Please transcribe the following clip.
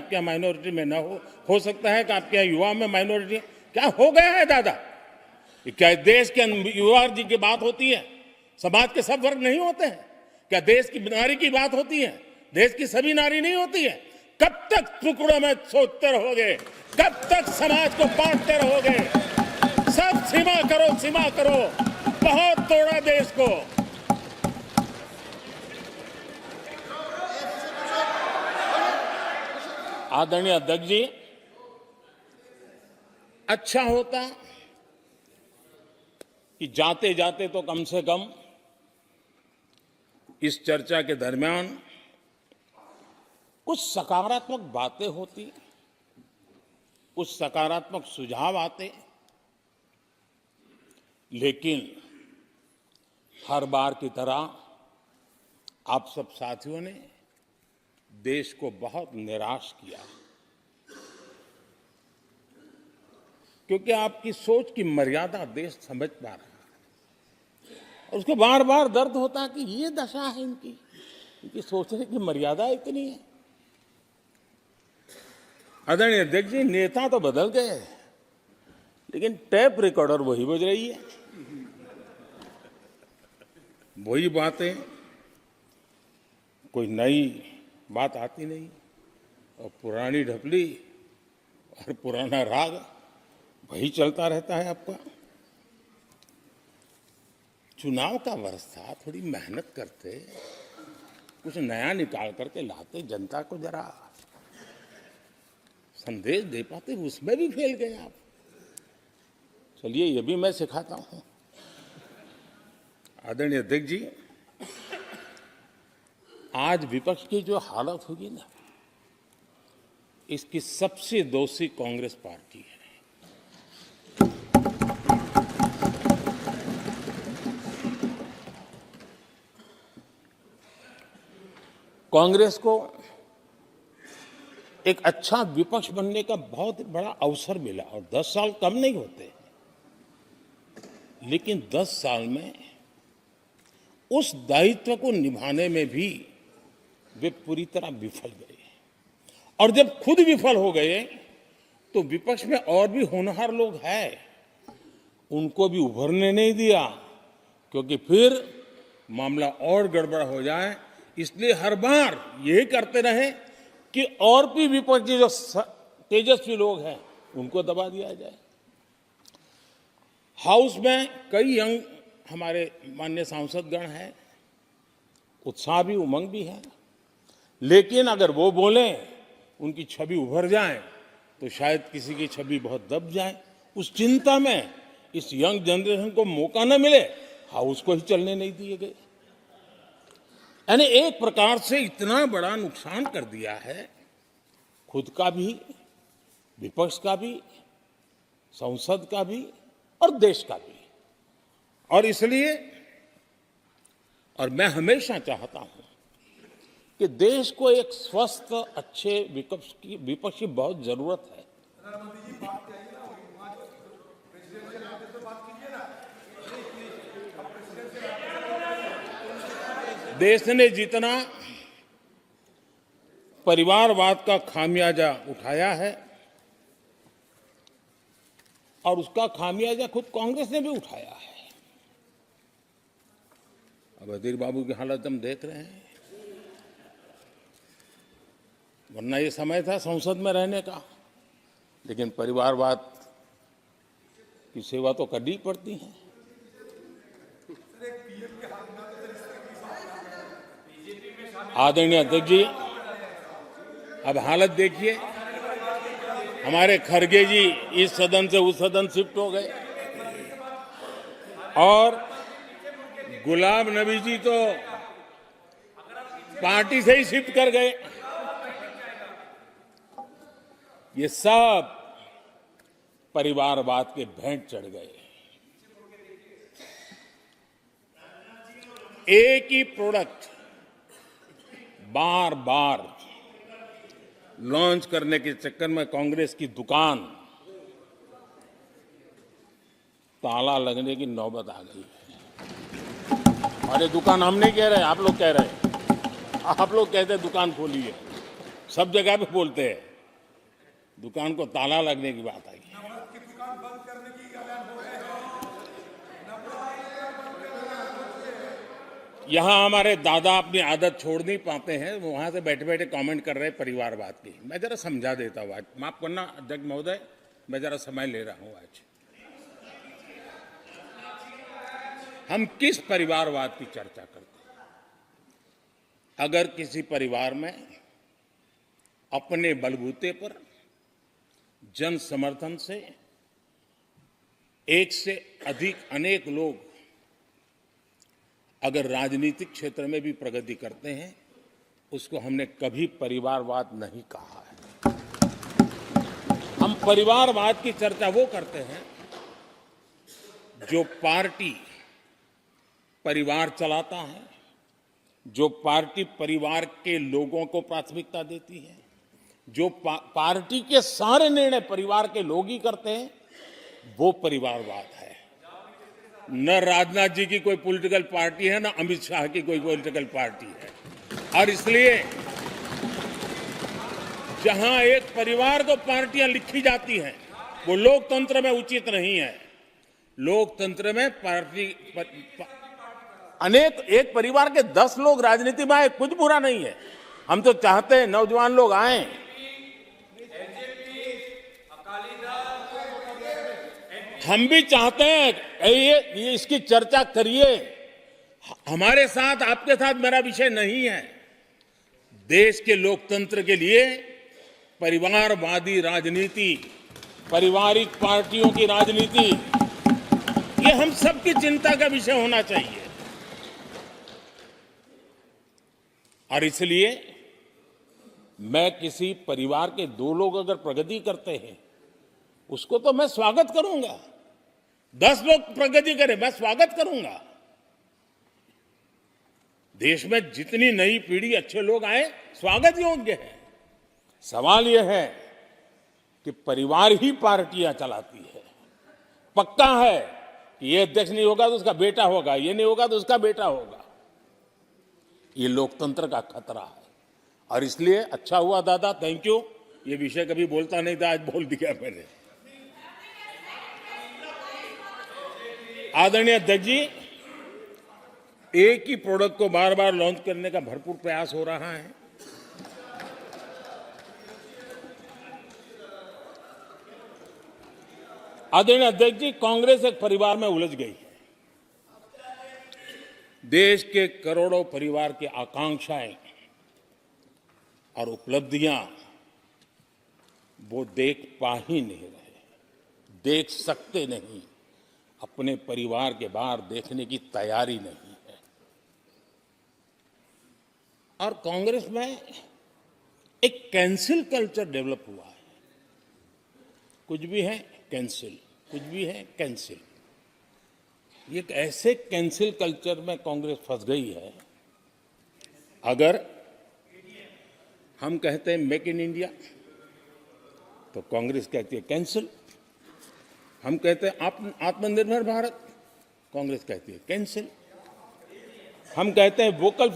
आपके यहाँ माइनॉरिटी में ना हो सकता है कि आपके यहाँ युवा में माइनॉरिटी क्या हो गया है दादा? क्या देश के युवा जी की बात होती है? समाज के सब वर्ग नहीं होते हैं क्या? देश की नारी की बात होती है? देश की सभी नारी नहीं होती है? कब तक टुकड़ों में सोचते रहोगे? कब तक समाज को बांटते रहोगे? सब सीमा करो, सीमा करो। बहुत तोड़ा देश को। आदरणीय अध्यक्ष जी, अच्छा होता कि जाते जाते तो कम से कम इस चर्चा के दरमियान कुछ सकारात्मक बातें होती, कुछ सकारात्मक सुझाव आते, लेकिन हर बार की तरह आप सब साथियों ने देश को बहुत निराश किया, क्योंकि आपकी सोच की मर्यादा देश समझ पा रहा है। और उसको बार बार दर्द होता है कि ये दशा है इनकी सोचने की मर्यादा इतनी है। आदरणीय अध्यक्ष जी, नेता तो बदल गए, लेकिन टेप रिकॉर्डर वही बज रही है, वही बातें, कोई नई बात आती नहीं, और पुरानी ढपली और पुराना राग वही चलता रहता है आपका। चुनाव का वर्ष था, थोड़ी मेहनत करते, कुछ नया निकाल करके लाते, जनता को जरा संदेश दे पाते, उसमें भी फेल गए आप। चलिए, ये भी मैं सिखाता हूं। आदरणीय अध्यक्ष जी, आज विपक्ष की जो हालत होगी ना, इसकी सबसे दोषी कांग्रेस पार्टी है। कांग्रेस को एक अच्छा विपक्ष बनने का बहुत बड़ा अवसर मिला, और 10 साल कम नहीं होते, लेकिन 10 साल में उस दायित्व को निभाने में भी वे पूरी तरह विफल गए। और जब खुद विफल हो गए तो विपक्ष में और भी होनहार लोग हैं, उनको भी उभरने नहीं दिया, क्योंकि फिर मामला और गड़बड़ हो जाए। इसलिए हर बार यही करते रहे कि और भी विपक्ष के जो तेजस्वी लोग हैं उनको दबा दिया जाए। हाउस में कई यंग हमारे माननीय सांसदगण हैं, उत्साह भी, उमंग भी है, लेकिन अगर वो बोलें, उनकी छवि उभर जाए, तो शायद किसी की छवि बहुत दब जाए। उस चिंता में इस यंग जनरेशन को मौका न मिले, हाउस को ही चलने नहीं दिए गए। यानी एक प्रकार से इतना बड़ा नुकसान कर दिया है, खुद का भी, विपक्ष का भी, संसद का भी और देश का भी। और इसलिए, और मैं हमेशा चाहता हूं कि देश को एक स्वस्थ, अच्छे विपक्ष की बहुत जरूरत है। देश ने जितना परिवारवाद का खामियाजा उठाया है, और उसका खामियाजा खुद कांग्रेस ने भी उठाया है। अब अधीर बाबू की हालत हम देख रहे हैं, वरना ये समय था संसद में रहने का, लेकिन परिवारवाद की सेवा तो करनी पड़ती है। आदरणीय अध्यक्ष जी, अब हालत देखिए, हमारे खरगे जी इस सदन से उस सदन शिफ्ट हो गए, और गुलाम नबी जी तो पार्टी से ही शिफ्ट कर गए। ये सब परिवारवाद के भेंट चढ़ गए। एक ही प्रोडक्ट बार बार लॉन्च करने के चक्कर में कांग्रेस की दुकान ताला लगने की नौबत आ गई है। और ये दुकान हम नहीं कह रहे, आप लोग कह रहे हैं। आप लोग कहते हैं दुकान खोलिए, सब जगह पे बोलते हैं, दुकान को ताला लगने की बात आई। यहाँ हमारे दादा अपनी आदत छोड़ नहीं पाते हैं, वो वहां से बैठे बैठे कमेंट कर रहे हैं परिवारवाद की। मैं जरा समझा देता हूँ, आज माफ करना अध्यक्ष महोदय, मैं जरा समय ले रहा हूँ। आज हम किस परिवारवाद की चर्चा करते हैं? अगर किसी परिवार में अपने बलबूते पर जन समर्थन से एक से अधिक अनेक लोग अगर राजनीतिक क्षेत्र में भी प्रगति करते हैं, उसको हमने कभी परिवारवाद नहीं कहा है। हम परिवारवाद की चर्चा वो करते हैं जो पार्टी परिवार चलाता है, जो पार्टी परिवार के लोगों को प्राथमिकता देती है, जो पार्टी के सारे निर्णय परिवार के लोग ही करते हैं, वो परिवारवाद है। न राजनाथ जी की कोई पॉलिटिकल पार्टी है, न अमित शाह की कोई पॉलिटिकल पार्टी है। और इसलिए जहां एक परिवार को पार्टियां लिखी जाती हैं, वो लोकतंत्र में उचित नहीं है। लोकतंत्र में पार्टी अनेक, एक परिवार के 10 लोग राजनीति में आए, कुछ बुरा नहीं है। हम तो चाहते हैं नौजवान लोग आए। हम भी चाहते हैं ये इसकी चर्चा करिए। हमारे साथ, आपके साथ मेरा विषय नहीं है। देश के लोकतंत्र के लिए परिवारवादी राजनीति, पारिवारिक पार्टियों की राजनीति, ये हम सबकी चिंता का विषय होना चाहिए। और इसलिए मैं किसी परिवार के 2 लोग अगर प्रगति करते हैं, उसको तो मैं स्वागत करूंगा। 10 लोग प्रगति करें, मैं स्वागत करूंगा। देश में जितनी नई पीढ़ी अच्छे लोग आए, स्वागत योग्य है। सवाल यह है कि परिवार ही पार्टियां चलाती है। पक्का है कि ये अध्यक्ष नहीं होगा तो उसका बेटा होगा, ये नहीं होगा तो उसका बेटा होगा। ये लोकतंत्र का खतरा है। और इसलिए अच्छा हुआ दादा, थैंक यू। ये विषय कभी बोलता नहीं था, आज बोल दिया मैंने। आदरणीय अध्यक्ष जी, एक ही प्रोडक्ट को बार बार लॉन्च करने का भरपूर प्रयास हो रहा है। आदरणीय अध्यक्ष जी, कांग्रेस एक परिवार में उलझ गई है। देश के करोड़ों परिवार की आकांक्षाएं और उपलब्धियां वो देख पा ही नहीं रहे, देख सकते नहीं। अपने परिवार के बाहर देखने की तैयारी नहीं है। और कांग्रेस में एक कैंसिल कल्चर डेवलप हुआ है। कुछ भी है कैंसिल, कुछ भी है कैंसिल। ये एक ऐसे कैंसिल कल्चर में कांग्रेस फंस गई है। अगर हम कहते हैं मेक इन इंडिया, तो कांग्रेस कहती है कैंसिल। हम कहते हैं आत्मनिर्भर भारत, कांग्रेस कहती है कैंसिल। हम कहते हैं वोकल